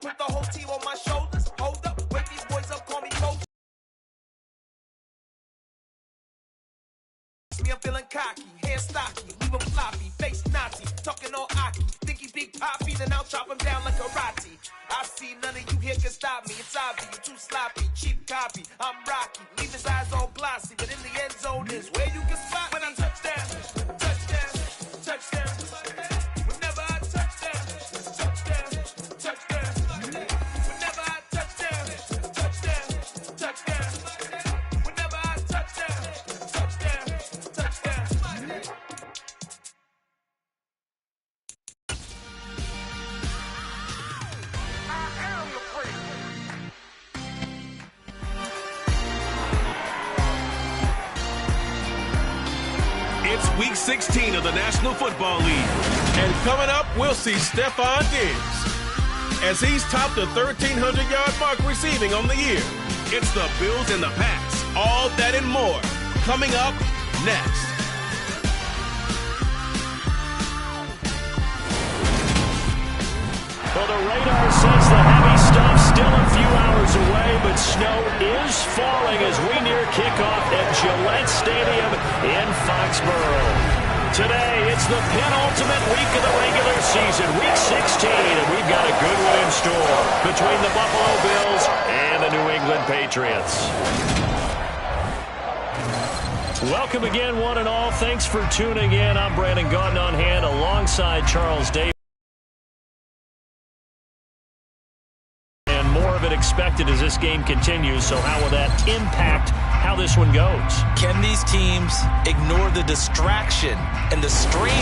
Put the whole team on my shoulders. Hold up, wake these boys up, call me Mo. Me, I'm feeling cocky, hair stocky, leave him floppy, face Nazi, talking all Aki. Think he big poppy, then I'll chop him down like karate. I see none of you here can stop me. It's obvious, you too sloppy, cheap copy. I'm Rocky, leave his eyes all glossy, but in the end zone is where you can spot when I touchdown, touchdown, touchdown. Whenever I touchdown, touchdown, touchdown. Whenever I touchdown, touchdown, touchdown. Whenever I touchdown, touchdown, touchdown. It's week 16 of the National Football League. And coming up, we'll see Stephon Diggs as he's topped the 1,300-yard mark receiving on the year. It's the Bills and the Pats. All that and more coming up next. Well, the radar says the heavy stuff still a few hours away, but snow is falling as we near kickoff at Gillette Stadium in Foxborough. Today, it's the penultimate week of the regular season, week 16, and we've got a good one in store between the Buffalo Bills and the New England Patriots. Welcome again, one and all. Thanks for tuning in. I'm Brandon Gaudin on hand alongside Charles Davis. Expected as this game continues, so how will that impact how this one goes? Can these teams ignore the distraction and the strange...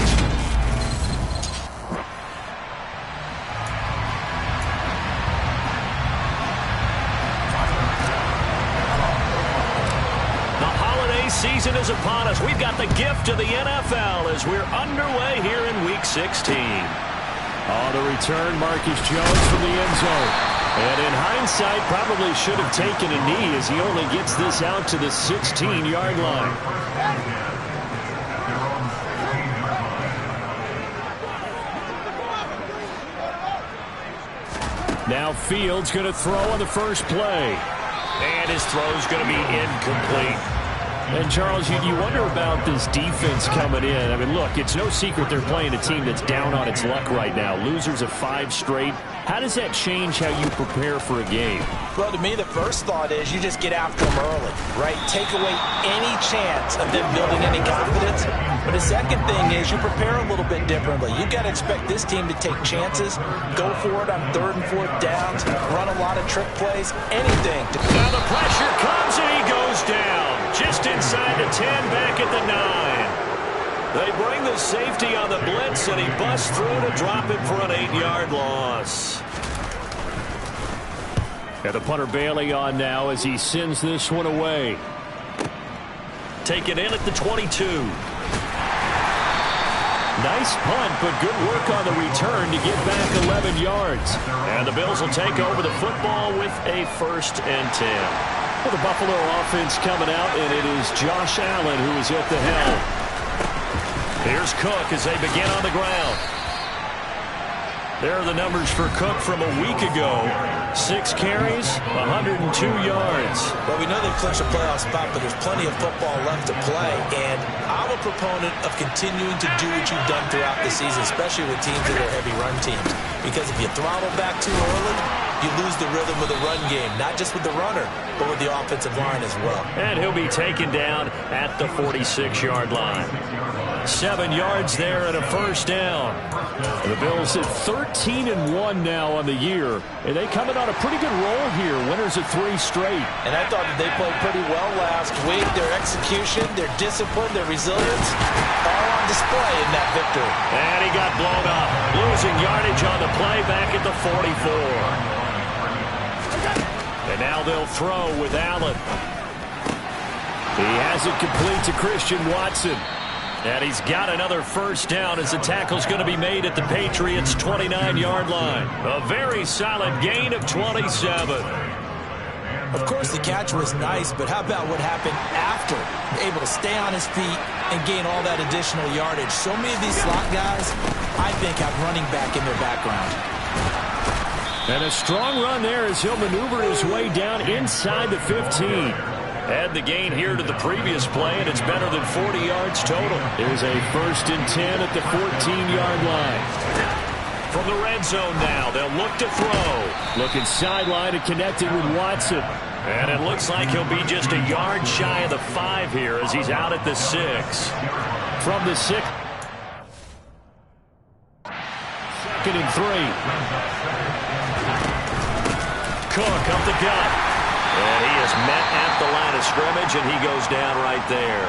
The holiday season is upon us. We've got the gift of the NFL as we're underway here in Week 16. On the return, Marcus Jones from the end zone. And in hindsight, probably should have taken a knee as he only gets this out to the 16-yard line. Now Fields going to throw on the first play. And his throw's going to be incomplete. And, Charles, you wonder about this defense coming in. I mean, look, it's no secret they're playing a team that's down on its luck right now. Losers of 5 straight. How does that change how you prepare for a game? Well, to me, the first thought is you just get after them early, right? Take away any chance of them building any confidence. But the second thing is you prepare a little bit differently. You've got to expect this team to take chances, go for it on 3rd and 4th downs, run a lot of trick plays, anything. Now the pressure comes and he goes down. Just inside the 10, back at the 9. They bring the safety on the blitz, and he busts through to drop it for an 8-yard loss. And the punter Bailey on now as he sends this one away. Take it in at the 22. Nice punt, but good work on the return to get back 11 yards. And the Bills will take over the football with a 1st and 10. Well, the Buffalo offense coming out, and it is Josh Allen who is at the helm. Here's Cook as they begin on the ground. There are the numbers for Cook from a week ago. 6 carries, 102 yards. Well, we know they've clinched a playoff spot, but there's plenty of football left to play. And I'm a proponent of continuing to do what you've done throughout the season, especially with teams that are heavy run teams. Because if you throttle back too early, you lose the rhythm of the run game, not just with the runner, but with the offensive line as well. And he'll be taken down at the 46-yard line. 7 yards there and a 1st down. And the Bills at 13-1 now on the year. And they coming on a pretty good roll here. Winners of 3 straight. And I thought that they played pretty well last week. Their execution, their discipline, their resilience, all on display in that victory. And he got blown up. Losing yardage on the play back at the 44. And now they'll throw with Allen. He has it complete to Christian Watson. And he's got another 1st down as the tackle's going to be made at the Patriots' 29-yard line. A very solid gain of 27. Of course, the catch was nice, but how about what happened after? Able to stay on his feet and gain all that additional yardage. So many of these slot guys, I think, have running back in their background. And a strong run there as he'll maneuver his way down inside the 15. Add the gain here to the previous play, and it's better than 40 yards total. Here's a 1st and 10 at the 14-yard line. From the red zone now, they'll look to throw. Looking sideline and connected with Watson. And it looks like he'll be just a yard shy of the 5 here as he's out at the 6. From the 6. 2nd and 3. Cook up the gut. And he is met at the line of scrimmage, and he goes down right there.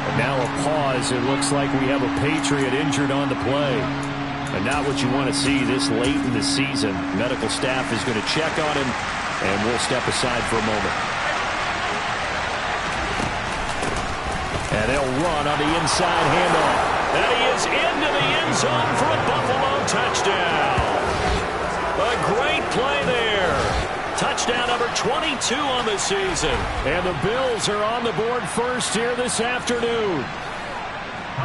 And now a pause. It looks like we have a Patriot injured on the play. And not what you want to see this late in the season. Medical staff is going to check on him, and we'll step aside for a moment. And they'll run on the inside handoff. And he is into the end zone for a Buffalo touchdown. A great play there. Touchdown number 22 on the season. And the Bills are on the board first here this afternoon.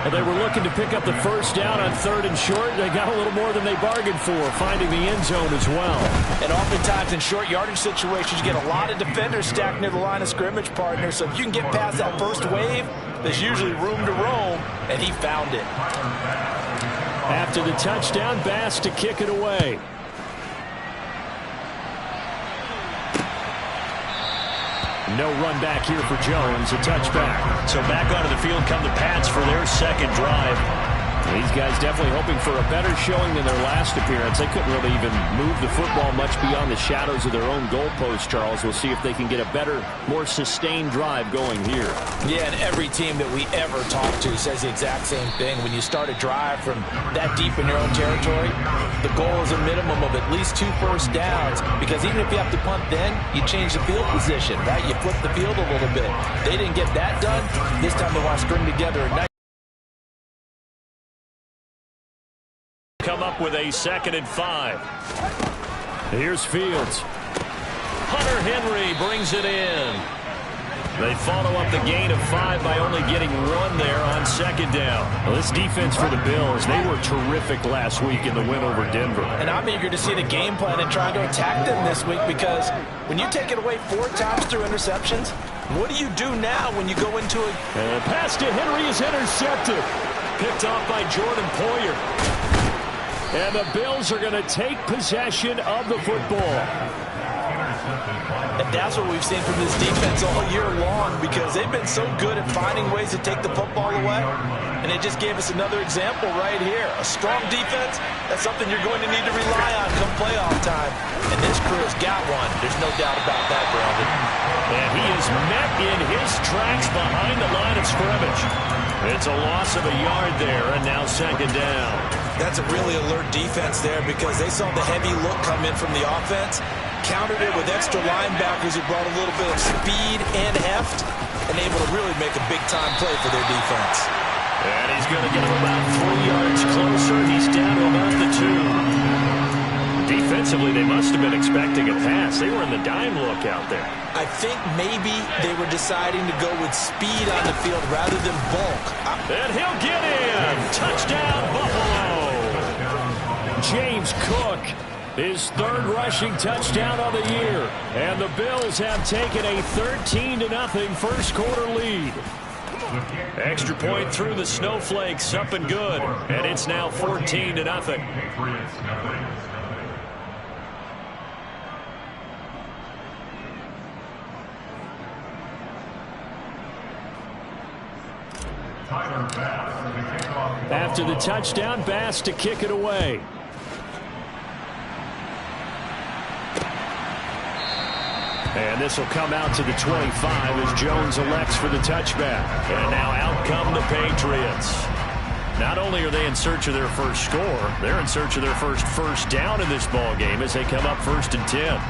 And they were looking to pick up the first down on 3rd and short. They got a little more than they bargained for, finding the end zone as well. And oftentimes in short yardage situations, you get a lot of defenders stacked near the line of scrimmage, partner. So if you can get past that first wave, there's usually room to roam, and he found it. After the touchdown, Bass to kick it away. No run back here for Jones, a touchback. So back onto the field come the Pats for their 2nd drive. These guys definitely hoping for a better showing than their last appearance. They couldn't really even move the football much beyond the shadows of their own goalpost, Charles. We'll see if they can get a better, more sustained drive going here. Yeah, and every team that we ever talk to says the exact same thing. When you start a drive from that deep in your own territory, the goal is a minimum of at least 2 first downs, because even if you have to punt then, you change the field position, right? You flip the field a little bit. They didn't get that done. This time they want to string together a nice. Come up with a 2nd and 5. Here's Fields. Hunter Henry brings it in. They follow up the gain of 5 by only getting 1 there on 2nd down. Well, this defense for the Bills, they were terrific last week in the win over Denver. And I'm eager to see the game plan and trying to attack them this week, because when you take it away 4 times through interceptions, what do you do now when you go into it? And the pass to Henry is intercepted. Picked off by Jordan Poyer. And the Bills are going to take possession of the football. And that's what we've seen from this defense all year long, because they've been so good at finding ways to take the football away. And it just gave us another example right here. A strong defense, that's something you're going to need to rely on come playoff time. And this crew has got one. There's no doubt about that, Brandon. And he is met in his tracks behind the line of scrimmage. It's a loss of a yard there, and now 2nd down. That's a really alert defense there, because they saw the heavy look come in from the offense, countered it with extra linebackers who brought a little bit of speed and heft, and able to really make a big-time play for their defense. And he's going to get him about 3 yards closer. He's down to about the 2. Defensively, they must have been expecting a pass. They were in the dime look out there. I think maybe they were deciding to go with speed on the field rather than bulk. And he'll get in. Touchdown, Buffalo. James Cook, his 3rd rushing touchdown of the year. And the Bills have taken a 13-0 first quarter lead. Extra point through the snowflakes, up and good. And it's now 14-0. After the touchdown, Bass to kick it away. And this will come out to the 25 as Jones elects for the touchback. And now out come the Patriots. Not only are they in search of their first score, they're in search of their first down in this ball game as they come up 1st and 10.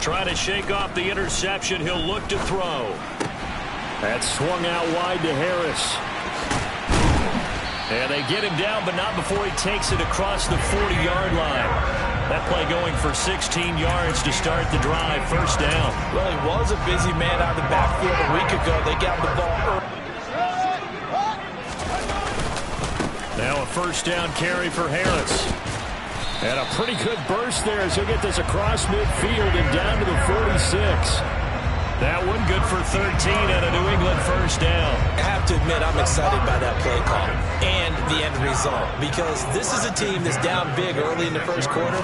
try to shake off the interception. He'll look to throw. That's swung out wide to Harris. And they get him down, but not before he takes it across the 40-yard line. That play going for 16 yards to start the drive. First down. Well, he was a busy man out of the backfield a week ago. They got the ball early. Now a first down carry for Harris. And a pretty good burst there as he'll get this across midfield and down to the 46. That one good for 13 and a New England first down. I have to admit, I'm excited by that play call and the end result, because this is a team that's down big early in the first quarter,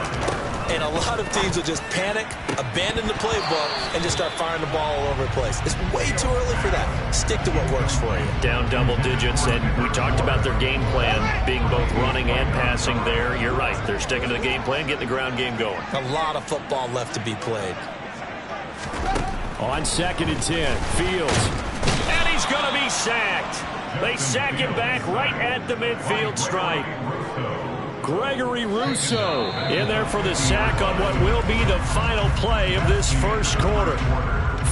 and a lot of teams will just panic, abandon the playbook, and just start firing the ball all over the place. It's way too early for that. Stick to what works for you. Down double digits, and we talked about their game plan being both running and passing there. You're right. They're sticking to the game plan, getting the ground game going. A lot of football left to be played. On 2nd and 10, Fields. And he's going to be sacked. They sack him back right at the midfield stripe. Gregory Rousseau in there for the sack on what will be the final play of this first quarter.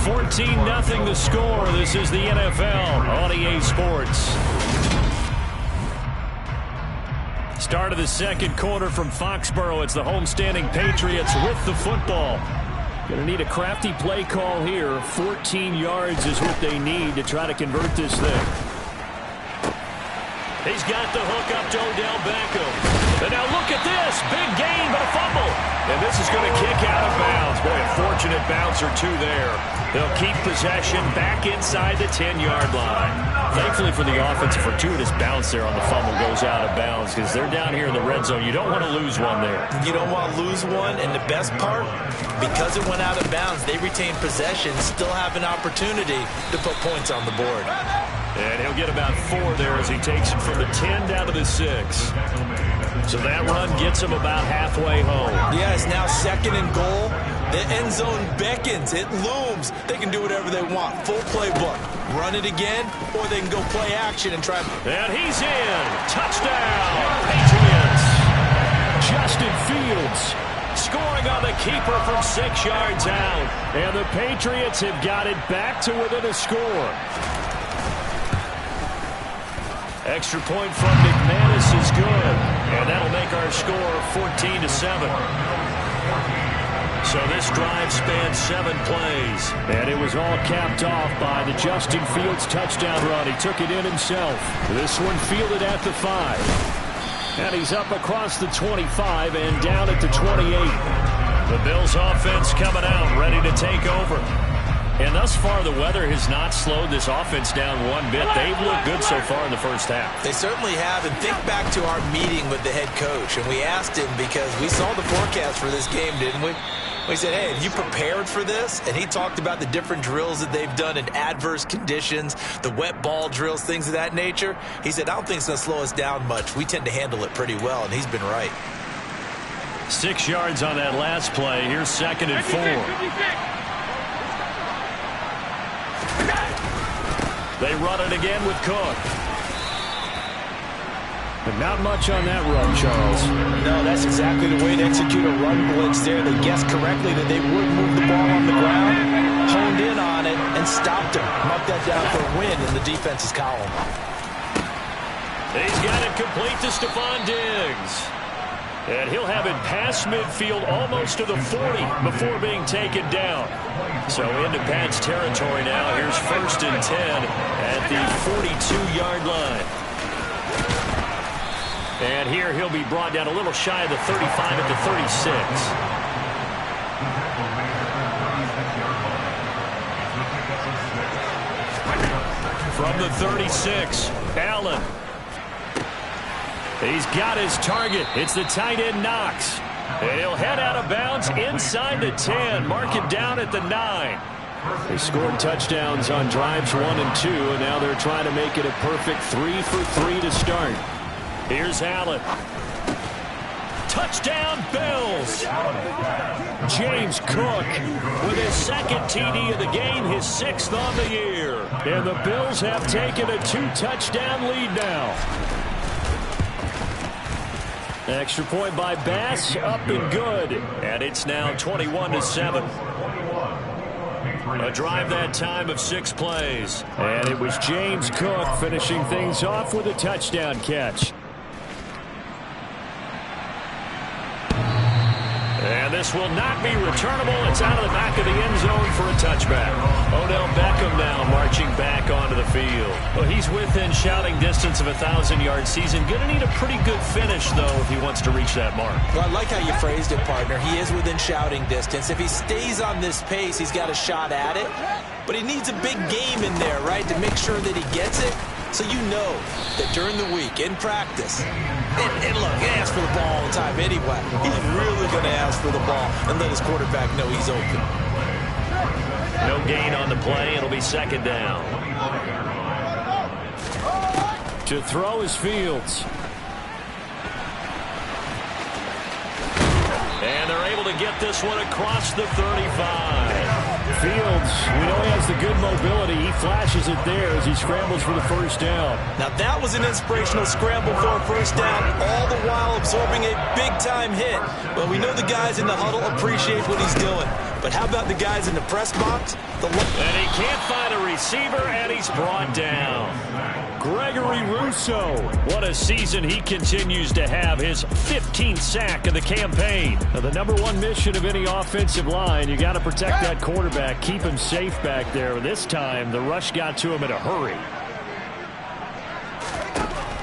14-0 the score. This is the NFL on EA Sports. Start of the second quarter from Foxborough. It's the homestanding Patriots with the football. Going to need a crafty play call here. 14 yards is what they need to try to convert this thing. He's got the hook up to Odell Beckham. And now look at this. Big gain, but a fumble. And this is going to kick out of bounds. Boy, a fortunate bounce or two there. They'll keep possession back inside the 10-yard line. Thankfully for the offense, a fortuitous bounce there on the fumble goes out of bounds because they're down here in the red zone. You don't want to lose one there. You don't want to lose one, and the best part, because it went out of bounds, they retain possession, still have an opportunity to put points on the board. And he'll get about 4 there as he takes it from the 10 down to the 6. So that run gets him about halfway home. Yeah, it's now 2nd and goal. The end zone beckons. It looms. They can do whatever they want. Full playbook. Run it again, or they can go play action and try. And he's in. Touchdown, Patriots. Justin Fields scoring on the keeper from 6 yards out. And the Patriots have got it back to within a score. Extra point from McManus is good. And that'll make our score 14-7. So this drive spans 7 plays. And it was all capped off by the Justin Fields touchdown run. He took it in himself. This one fielded at the 5. And he's up across the 25 and down at the 28. The Bills offense coming out, ready to take over. And thus far, the weather has not slowed this offense down one bit. They've looked good so far in the first half. They certainly have. And think back to our meeting with the head coach. And we asked him, because we saw the forecast for this game, didn't we? We said, hey, have you prepared for this? And he talked about the different drills that they've done in adverse conditions, the wet ball drills, things of that nature. He said, I don't think it's going to slow us down much. We tend to handle it pretty well, and he's been right. 6 yards on that last play. Here's 2nd and 4. They run it again with Cook. But not much on that run, Charles. No, that's exactly the way to execute a run blitz there. They guessed correctly that they would move the ball on the ground, honed in on it, and stopped him. Mark that down for a win in the defense's column. He's got it complete to Stephon Diggs. And he'll have it past midfield almost to the 40 before being taken down. So into Pat's territory now. Here's 1st and 10 at the 42-yard line. And here he'll be brought down a little shy of the 35 at the 36. From the 36, Allen. He's got his target. It's the tight end Knox. And he'll head out of bounds inside the 10. Mark him down at the 9. They scored touchdowns on drives 1 and 2, and now they're trying to make it a perfect 3 for 3 to start. Here's Allen. Touchdown, Bills. James Cook with his 2nd TD of the game, his 6th on the year. And the Bills have taken a 2-touchdown lead now. Extra point by Bass, up and good. And it's now 21-7. A drive that time of 6 plays. And it was James Cook finishing things off with a touchdown catch. And this will not be returnable. It's out of the back of the end zone for a touchback. Odell Beckham now marching back onto the field. Well, he's within shouting distance of a 1,000-yard season. Going to need a pretty good finish, though, if he wants to reach that mark. Well, I like how you phrased it, partner. He is within shouting distance. If he stays on this pace, he's got a shot at it. But he needs a big game in there, right, to make sure that he gets it. So you know that during the week, in practice, and look, he asks for the ball all the time anyway. He's really going to ask for the ball and let his quarterback know he's open. No gain on the play. It'll be second down. To throw is Fields. And they're able to get this one across the 35. Fields, we know he has the good mobility. He flashes it there as he scrambles for the first down. Now that was an inspirational scramble for a first down, all the while absorbing a big-time hit. Well, we know the guys in the huddle appreciate what he's doing. But how about the guys in the press box? And he can't find a receiver, and he's brought down. Gregory Rousseau. What a season he continues to have. His 15th sack of the campaign. Now, the #1 mission of any offensive line, you got to protect that quarterback, keep him safe back there. This time, the rush got to him in a hurry.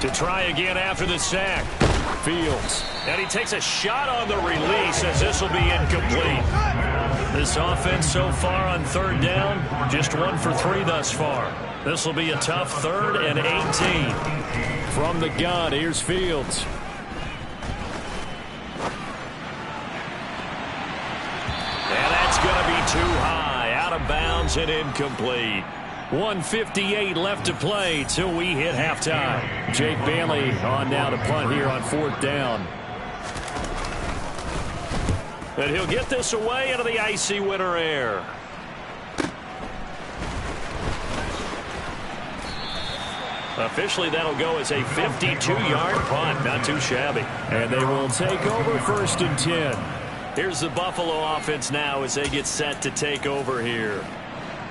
To try again after the sack. Fields. And he takes a shot on the release as this will be incomplete. This offense so far on third down, just 1 for 3 thus far. This will be a tough 3rd and 18. From the gun, here's Fields. And that's going to be too high. Out of bounds and incomplete. 1:58 left to play till we hit halftime. Jake Bailey on now to punt here on 4th down. And he'll get this away into the icy winter air. Officially, that'll go as a 52-yard punt. Not too shabby. And they will take over 1st and 10. Here's the Buffalo offense now as they get set to take over here.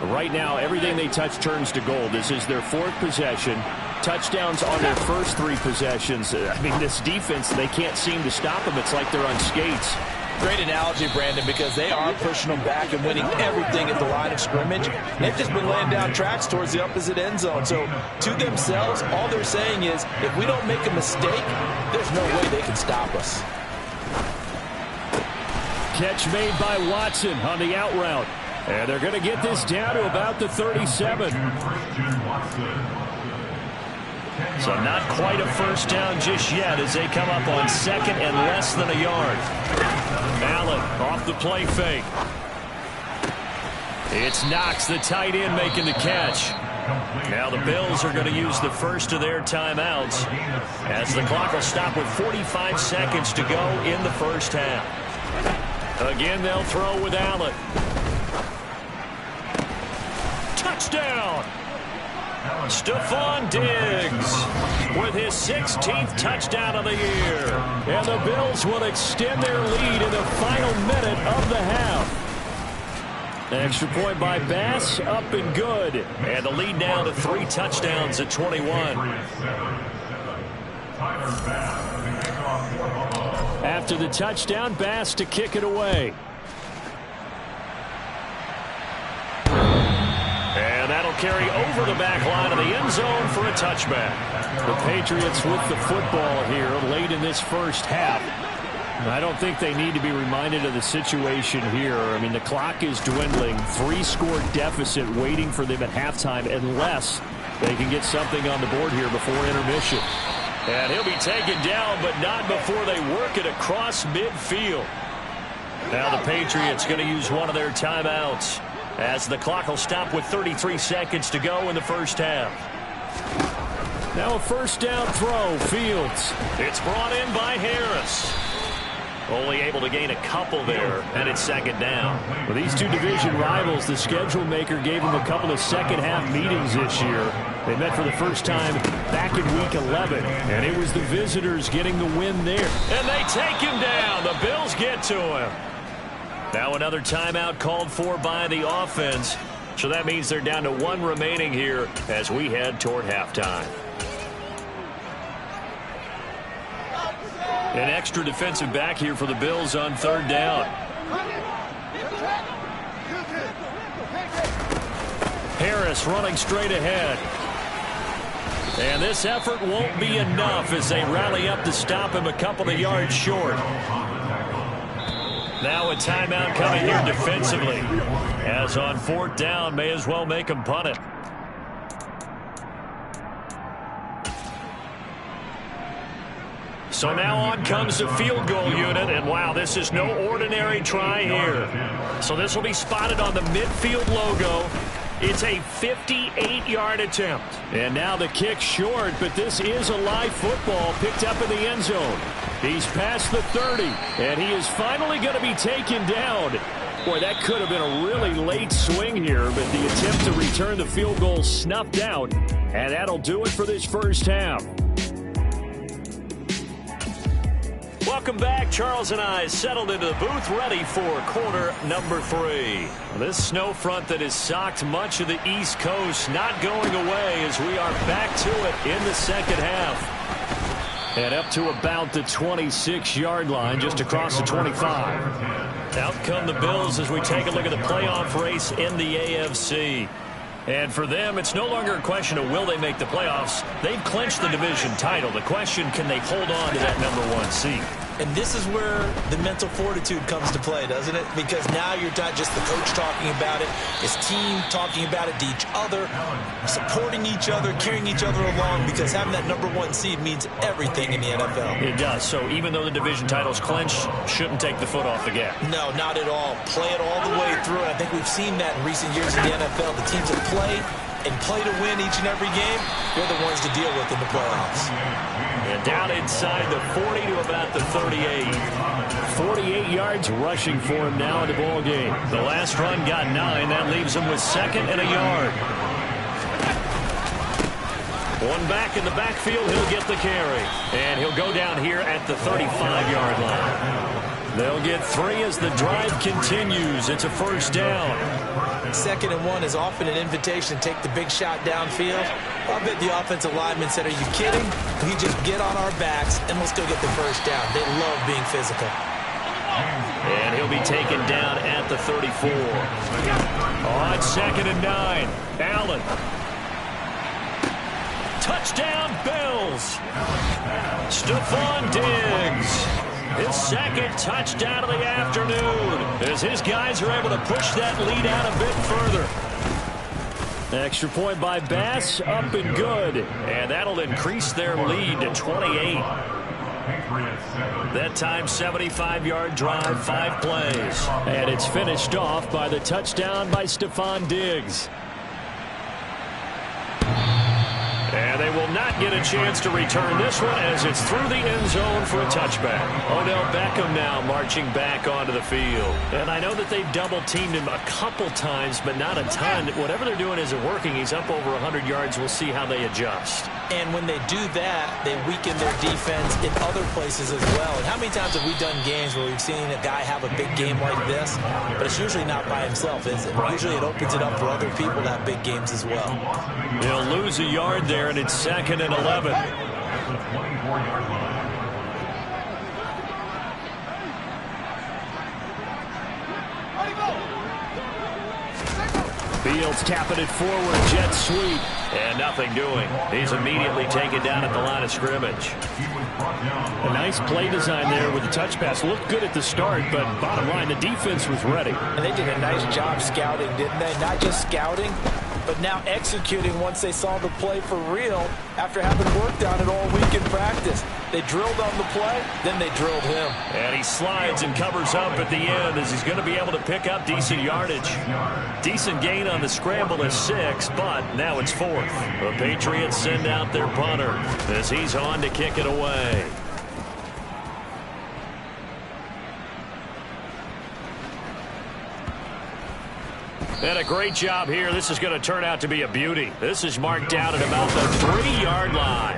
Right now, everything they touch turns to gold. This is their 4th possession. Touchdowns on their first 3 possessions. I mean, this defense, they can't seem to stop them. It's like they're on skates. Great analogy, Brandon, because they are pushing them back and winning everything at the line of scrimmage. They've just been laying down tracks towards the opposite end zone. So, to themselves, all they're saying is, if we don't make a mistake, there's no way they can stop us. Catch made by Watson on the out route. And they're going to get this down to about the 37. So not quite a first down just yet as they come up on 2nd and less than a yard. Allen off the play fake. It's Knox, the tight end, making the catch. Now the Bills are going to use the first of their timeouts as the clock will stop with 45 seconds to go in the first half. Again, they'll throw with Allen. Touchdown! Stephon Diggs with his 16th touchdown of the year. And the Bills will extend their lead in the final minute of the half. Extra point by Bass, up and good. And the lead now to 3 touchdowns at 21. After the touchdown, Bass to kick it away. And that'll carry over the back line of the end zone for a touchback. The Patriots with the football here late in this first half. I don't think they need to be reminded of the situation here. I mean, the clock is dwindling. 3-score deficit waiting for them at halftime unless they can get something on the board here before intermission. And he'll be taken down, but not before they work it across midfield. Now the Patriots going to use one of their timeouts as the clock will stop with 33 seconds to go in the first half. Now a first down throw, Fields. It's brought in by Harris. Only able to gain a couple there, and it's 2nd down. Well, these two division rivals, the schedule maker gave them a couple of second-half meetings this year. They met for the first time back in Week 11, and it was the visitors getting the win there. And they take him down. The Bills get to him. Now another timeout called for by the offense. So that means they're down to 1 remaining here as we head toward halftime. An extra defensive back here for the Bills on 3rd down. Harris running straight ahead. And this effort won't be enough as they rally up to stop him a couple of yards short. Now a timeout coming here defensively. As on 4th down, may as well make him punt it. So now on comes the field goal unit, and wow, this is no ordinary try here. So this will be spotted on the midfield logo. It's a 58-yard attempt. And now the kick short, but this is a live football picked up in the end zone. He's past the 30, and he is finally going to be taken down. Boy, that could have been a really late swing here, but the attempt to return the field goal snuffed out, and that'll do it for this first half. Welcome back. Charles and I settled into the booth ready for quarter number 3. This snow front that has socked much of the East Coast not going away as we are back to it in the second half. And up to about the 26-yard line, just across the 25. Out come the Bills as we take a look at the playoff race in the AFC. And for them, it's no longer a question of will they make the playoffs. They've clinched the division title. The question, can they hold on to that #1 seed? And this is where the mental fortitude comes to play, doesn't it? Because now you're not just the coach talking about it, his team talking about it to each other, supporting each other, carrying each other along, because having that #1 seed means everything in the NFL. It does. So even though the division title's clinched, shouldn't take the foot off the gas. No, not at all. Play it all the way through. And I think we've seen that in recent years in the NFL. The teams that play to win each and every game, they're the ones to deal with in the playoffs. And down inside the 40 to about the 38. 48 yards rushing for him now in the ball game. The last run got 9. That leaves him with 2nd and a yard. One back in the backfield. He'll get the carry. And he'll go down here at the 35-yard line. They'll get 3 as the drive continues. It's a first down. 2nd and 1 is often an invitation to take the big shot downfield. I bet the offensive lineman said, are you kidding? We just get on our backs and we'll still get the first down. They love being physical. And he'll be taken down at the 34. On 2nd and 9. Allen. Touchdown, Bills. Stephon Diggs. His 2nd touchdown of the afternoon as his guys are able to push that lead out a bit further. Extra point by Bass, up and good. And that'll increase their lead to 28. That time, 75-yard drive, 5 plays. And it's finished off by the touchdown by Stephon Diggs. And they will not get a chance to return this one as it's through the end zone for a touchback. Odell Beckham now marching back onto the field. And I know that they've double-teamed him a couple times, but not a ton. Whatever they're doing isn't working. He's up over 100 yards. We'll see how they adjust. And when they do that, they weaken their defense in other places as well. And how many times have we done games where we've seen a guy have a big game like this, but it's usually not by himself, is it? Usually it opens it up for other people to have big games as well. They'll lose a yard there, and it's 2nd and 11. Fields tapping it forward, jet sweep, and nothing doing. He's immediately taken down at the line of scrimmage. A nice play design there with the touch pass. Looked good at the start, but bottom line, the defense was ready. And they did a nice job scouting, didn't they? Not just scouting, but now executing once they saw the play for real after having worked on it all week in practice. They drilled on the play, then they drilled him. And he slides and covers up at the end as he's going to be able to pick up decent yardage. Decent gain on the scramble is 6, but now it's 4th. The Patriots send out their punter as he's on to kick it away. And a great job here. This is going to turn out to be a beauty. This is marked down at about the 3-yard line.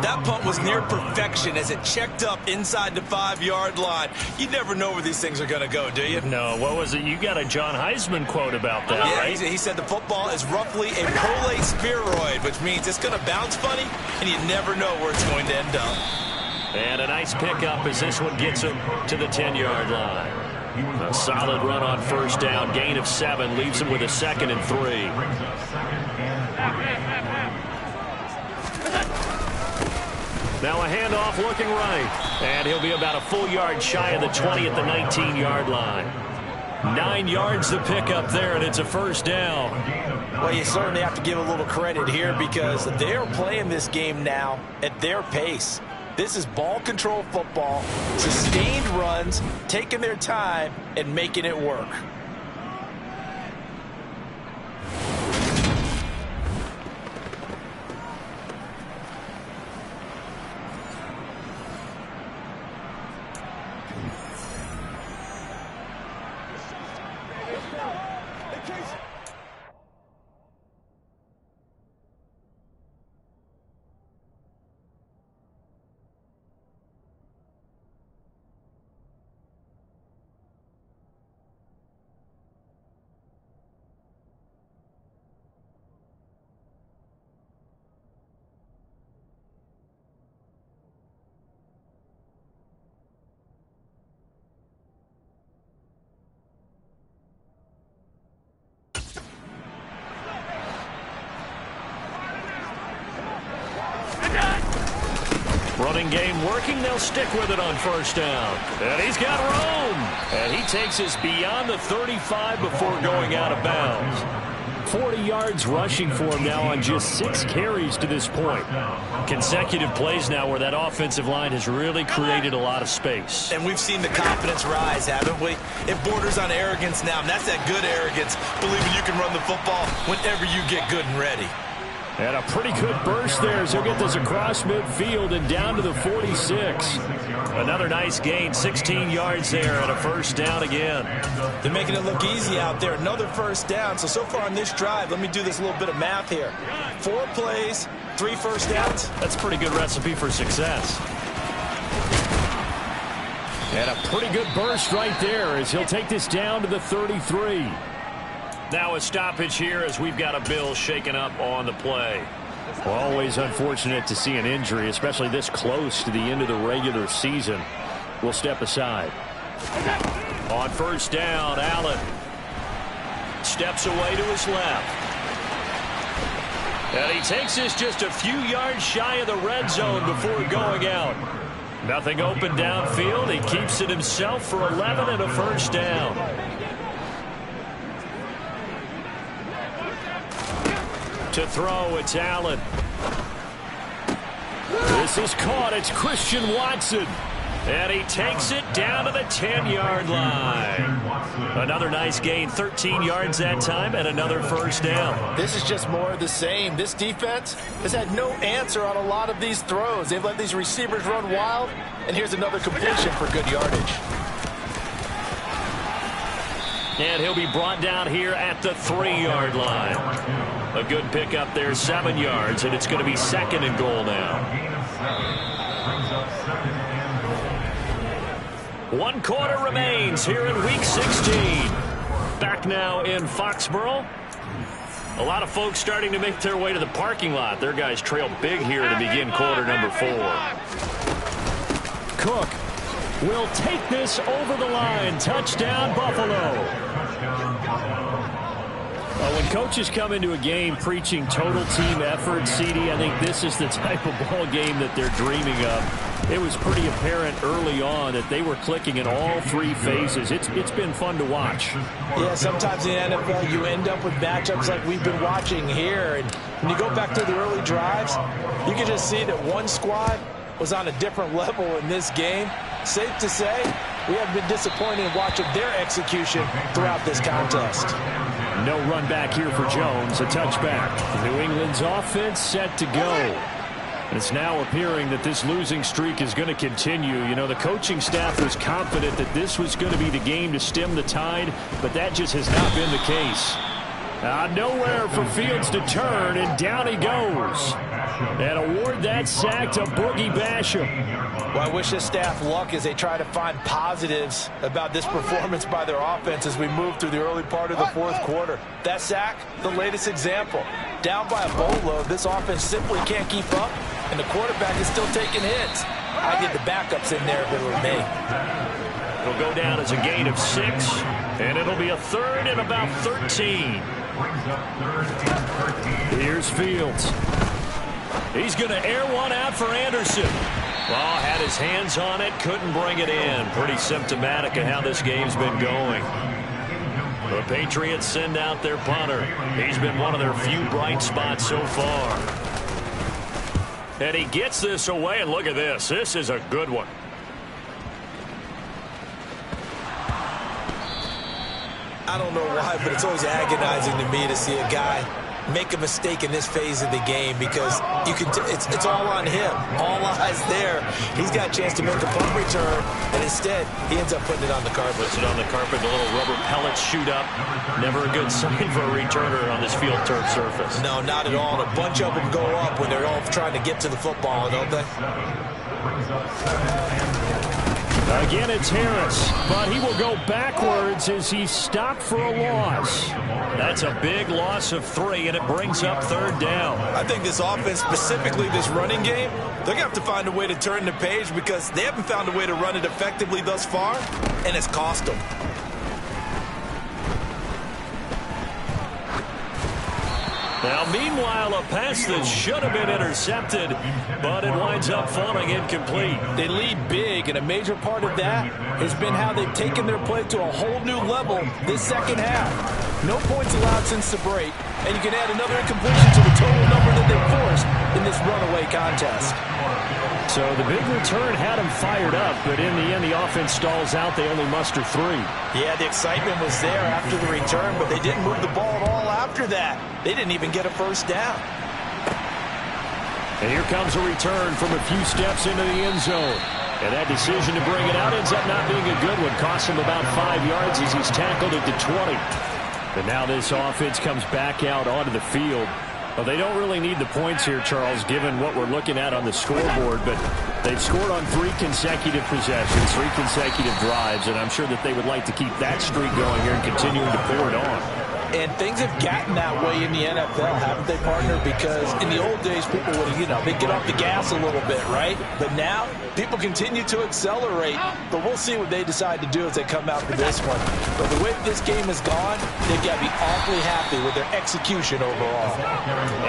That punt was near perfection as it checked up inside the 5-yard line. You never know where these things are going to go, do you? No, what was it? You got a John Heisman quote about that, yeah, right? He said the football is roughly a prolate spheroid, which means it's going to bounce funny, and you never know where it's going to end up. And a nice pickup as this one gets him to the 10-yard line. A solid run on first down. Gain of 7 leaves him with a 2nd and 3. Now a handoff looking right. And he'll be about a full yard shy of the 20 at the 19-yard line. 9 yards to pick up there, and it's a first down. Well, you certainly have to give a little credit here because they're playing this game now at their pace. This is ball control football, sustained runs, taking their time and making it work. Running game working. They'll stick with it on first down. And he's got room. And he takes us beyond the 35 before going out of bounds. 40 yards rushing for him now on just 6 carries to this point. Consecutive plays now where that offensive line has really created a lot of space. And we've seen the confidence rise, haven't we? It borders on arrogance now, and that's that good arrogance, believing you can run the football whenever you get good and ready. And a pretty good burst there as he'll get this across midfield and down to the 46. Another nice gain, 16 yards there and a first down again. They're making it look easy out there. Another first down. So far on this drive, let me do this little bit of math here. 4 plays, 3 first downs. That's a pretty good recipe for success. And a pretty good burst right there as he'll take this down to the 33. Now a stoppage here as we've got a Bill shaken up on the play. Well, always unfortunate to see an injury, especially this close to the end of the regular season. We'll step aside. On first down, Allen steps away to his left. And he takes this just a few yards shy of the red zone before going out. Nothing open downfield. He keeps it himself for 11 and a first down. To throw, it's Allen. This is caught. It's Christian Watson. And he takes it down to the 10-yard line. Another nice gain, 13 yards that time, and another first down. This is just more of the same. This defense has had no answer on a lot of these throws. They've let these receivers run wild, and here's another completion for good yardage. And he'll be brought down here at the 3-yard line. A good pickup there, 7 yards, and it's going to be 2nd and goal now. 1 quarter remains here in Week 16. Back now in Foxborough. A lot of folks starting to make their way to the parking lot. Their guys trail big here to begin quarter number 4. Cook will take this over the line. Touchdown, Buffalo. When coaches come into a game preaching total team effort, CD, I think this is the type of ball game that they're dreaming of. It was pretty apparent early on that they were clicking in all 3 phases. It's been fun to watch. Yeah, sometimes in the NFL you end up with matchups like we've been watching here. And when you go back to the early drives, you can just see that one squad was on a different level in this game. Safe to say, we have been disappointed in watching their execution throughout this contest. No run back here for Jones, a touchback. New England's offense set to go. It's now appearing that this losing streak is going to continue. You know, the coaching staff was confident that this was going to be the game to stem the tide, but that just has not been the case. Nowhere for Fields to turn, and down he goes. And award that sack to Boogie Basham. Well, I wish this staff luck as they try to find positives about this performance by their offense as we move through the early part of the fourth quarter. That sack, the latest example. Down by a boatload, this offense simply can't keep up, and the quarterback is still taking hits. I'd get the backups in there if it were me. It'll go down as a gain of 6, and it'll be a third and about 13. Here's Fields. He's going to air one out for Anderson. Well, had his hands on it, couldn't bring it in. Pretty symptomatic of how this game's been going. The Patriots send out their punter. He's been one of their few bright spots so far. And he gets this away, and look at this. This is a good one. I don't know why, but it's always agonizing to me to see a guy make a mistake in this phase of the game because you can it's all on him. All eyes there. He's got a chance to make a punt return, and instead he ends up putting it on the carpet. Puts it on the carpet. The little rubber pellets shoot up. Never a good sign for a returner on this field turf surface. No, not at all. And a bunch of them go up when they're all trying to get to the football, don't they? Again, it's Harris, but he will go backwards as he's stopped for a loss. That's a big loss of 3, and it brings up third down. I think this offense, specifically this running game, they're going to have to find a way to turn the page because they haven't found a way to run it effectively thus far, and it's cost them. Now, meanwhile, a pass that should have been intercepted, but it winds up falling incomplete. They lead big, and a major part of that has been how they've taken their play to a whole new level this second half. No points allowed since the break, and you can add another incompletion to the total number that they forced in this runaway contest. So the big return had them fired up, but in the end, the offense stalls out. They only muster 3. Yeah, the excitement was there after the return, but they didn't move the ball at all after that. They didn't even get a first down. And here comes a return from a few steps into the end zone. And that decision to bring it out ends up not being a good one. Costs him about 5 yards as he's tackled at the 20. And now this offense comes back out onto the field. Well, they don't really need the points here, Charles, given what we're looking at on the scoreboard, but they've scored on 3 consecutive possessions, 3 consecutive drives, and I'm sure that they would like to keep that streak going here and continuing to pour it on. And things have gotten that way in the NFL, haven't they, partner? Because in the old days, people would, they'd get off the gas a little bit, right? But now, people continue to accelerate. But we'll see what they decide to do as they come out for this one. But the way that this game has gone, they've got to be awfully happy with their execution overall.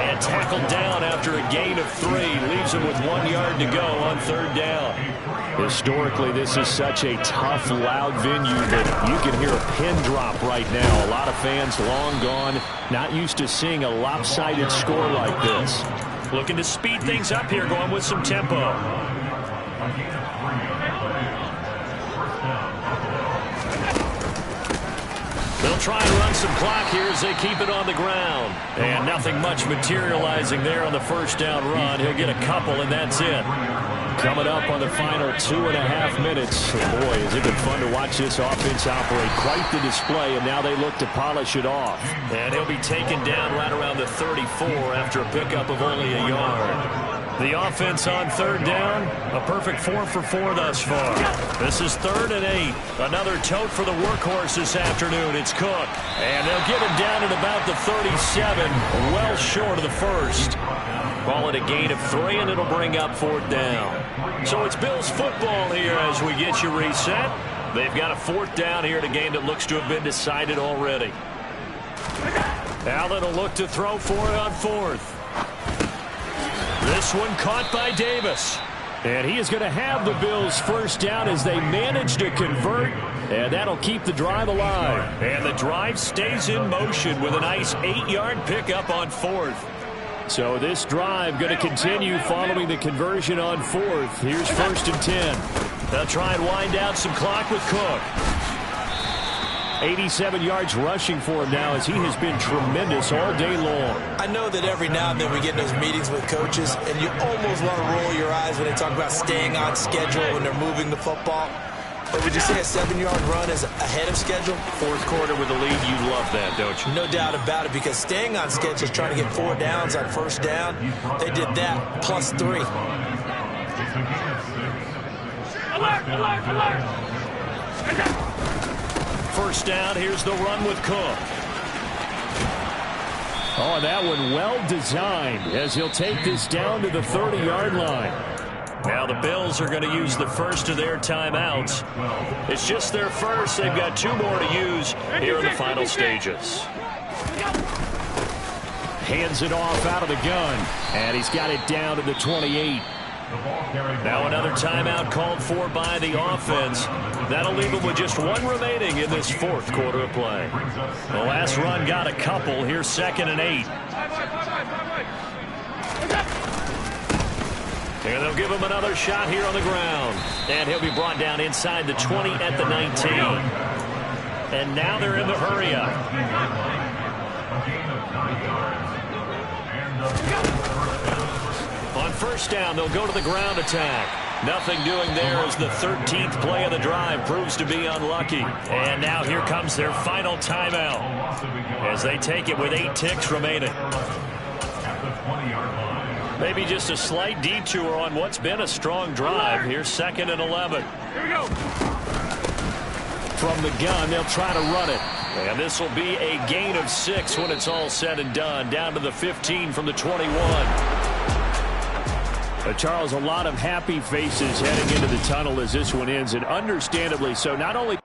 And tackled down after a gain of 3. Leaves him with 1 yard to go on third down. Historically, this is such a tough, loud venue that you can hear a pin drop right now. A lot of fans long gone, not used to seeing a lopsided score like this. Looking to speed things up here, going with some tempo. They'll try and run some clock here as they keep it on the ground. And nothing much materializing there on the first down run. He'll get a couple, and that's it. Coming up on the final 2.5 minutes. Boy, has it been fun to watch this offense operate. Quite the display, and now they look to polish it off. And he'll be taken down right around the 34 after a pickup of only a yard. The offense on third down, a perfect 4 for 4 thus far. This is 3rd and 8. Another tote for the workhorse this afternoon. It's Cook. And they'll get him down at about the 37, well short of the first. Call it a gain of 3, and it'll bring up 4th down. So it's Bills football here as we get you reset. They've got a 4th down here in a game that looks to have been decided already. Allen will look to throw for it on 4th. This one caught by Davis. And he is going to have the Bills first down as they manage to convert. And that'll keep the drive alive. And the drive stays in motion with a nice 8-yard pickup on 4th. So this drive going to continue following the conversion on 4th. Here's 1st and 10. They'll try and wind down some clock with Cook. 87 yards rushing for him now as he has been tremendous all day long. I know that every now and then we get in those meetings with coaches, and you almost want to roll your eyes when they talk about staying on schedule when they're moving the football. But would you say a 7-yard run is ahead of schedule? Fourth quarter with the lead, you love that, don't you? No doubt about it, because staying on schedule is trying to get 4 downs on first down. They did that plus 3. Alert, alert, alert. First down, here's the run with Cook. Oh, that one well designed as he'll take this down to the 30-yard line. Now the Bills are going to use the first of their timeouts. It's just their first. They've got 2 more to use here in the final stages. Hands it off out of the gun, and he's got it down to the 28. Now another timeout called for by the offense. That'll leave them with just 1 remaining in this fourth quarter of play. The last run got a couple. Here's 2nd and 8. And they'll give him another shot here on the ground. And he'll be brought down inside the 20 at the 19. And now they're in the hurry-up. On first down, they'll go to the ground attack. Nothing doing there as the 13th play of the drive proves to be unlucky. And now here comes their final timeout as they take it with 8 ticks remaining. Maybe just a slight detour on what's been a strong drive. Here's 2nd and 11. Here we go. From the gun, they'll try to run it. And this will be a gain of 6 when it's all said and done. Down to the 15 from the 21. Charles, a lot of happy faces heading into the tunnel as this one ends, and understandably so. Not only